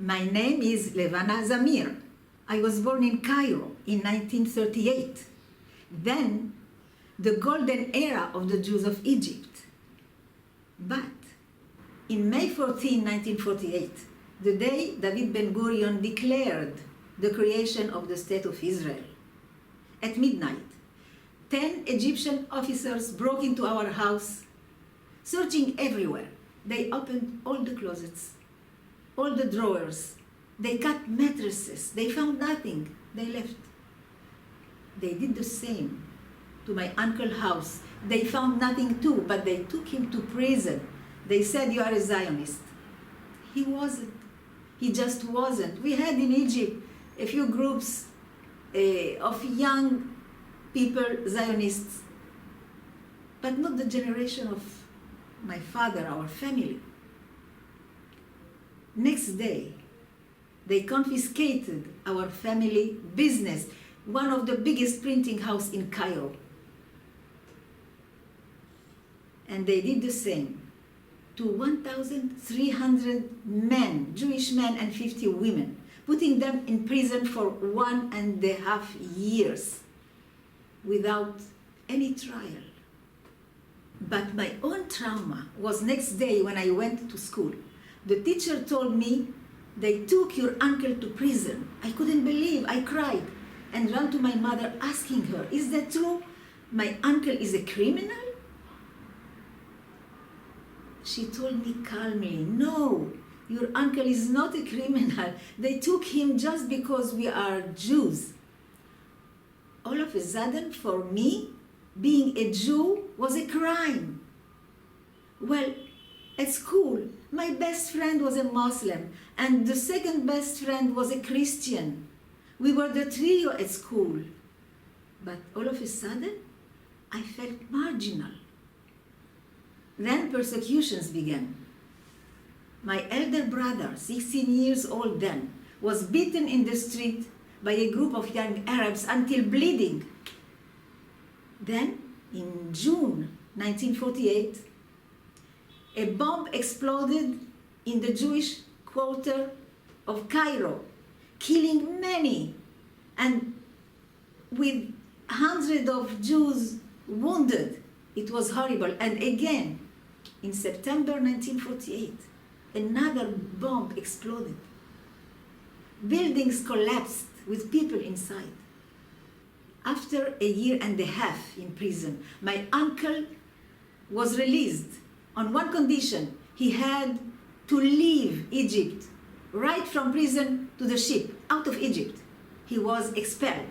My name is Levana Zamir. I was born in Cairo in 1938. Then, the golden era of the Jews of Egypt. But, in May 14, 1948, the day David Ben-Gurion declared the creation of the State of Israel, at midnight, 10 Egyptian officers broke into our house, searching everywhere. They opened all the closets, all the drawers. They cut mattresses. They found nothing. They left. They did the same to my uncle's house. They found nothing too, but they took him to prison. They said, "You are a Zionist." He wasn't. He just wasn't. We had in Egypt a few groups of young people, Zionists, but not the generation of my father, our family. Next day, they confiscated our family business, one of the biggest printing house in Cairo. And they did the same to 1,300 men, Jewish men, and 50 women, putting them in prison for 1.5 years without any trial. But my own trauma was next day when I went to school. The teacher told me, "They took your uncle to prison." I couldn't believe. I cried and ran to my mother asking her, "Is that true? My uncle is a criminal?" She told me calmly, "No, your uncle is not a criminal. They took him just because we are Jews." All of a sudden, for me, being a Jew was a crime. Well, at school, my best friend was a Muslim, and the second best friend was a Christian. We were the trio at school. But all of a sudden, I felt marginal. Then persecutions began. My elder brother, 16 years old then, was beaten in the street by a group of young Arabs until bleeding. Then, in June 1948, a bomb exploded in the Jewish quarter of Cairo, killing many, and with hundreds of Jews wounded. It was horrible. And again, in September 1948, another bomb exploded. Buildings collapsed with people inside. After a year and a half in prison, my uncle was released on one condition. He had to leave Egypt, right from prison to the ship, out of Egypt. He was expelled.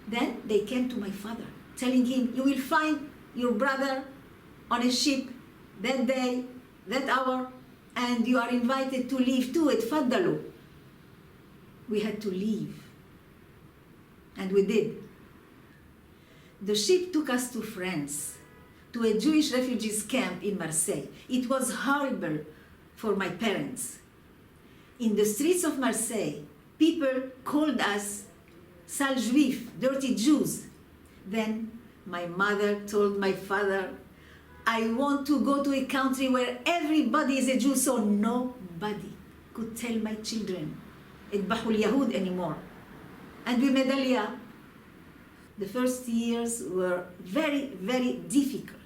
Then they came to my father, telling him, "You will find your brother on a ship that day, that hour, and you are invited to leave too at Faddalu." We had to leave. And we did. The ship took us to France, to a Jewish refugees camp in Marseille. It was horrible for my parents. In the streets of Marseille, people called us sale juif, dirty Jews. Then my mother told my father, "I want to go to a country where everybody is a Jew," so nobody could tell my children "Idbahul Yahud" anymore. And we made Aliyah. The first years were very, very difficult.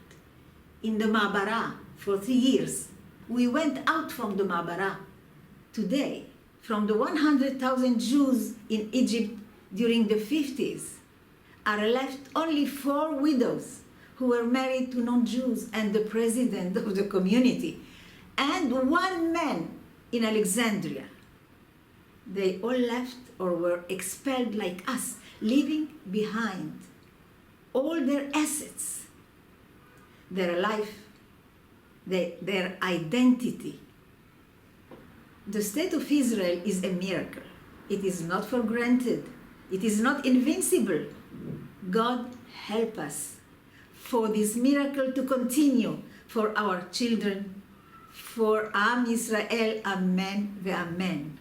In the Ma'abara for 3 years. We went out from the Ma'abara. Today, from the 100,000 Jews in Egypt during the 50s, are left only 4 widows who were married to non-Jews and the president of the community, and 1 man in Alexandria. They all left or were expelled like us, leaving behind all their assets, their life, their identity. The State of Israel is a miracle. It is not for granted. It is not invincible. God help us for this miracle to continue for our children, for Am Yisrael. Amen ve'amen.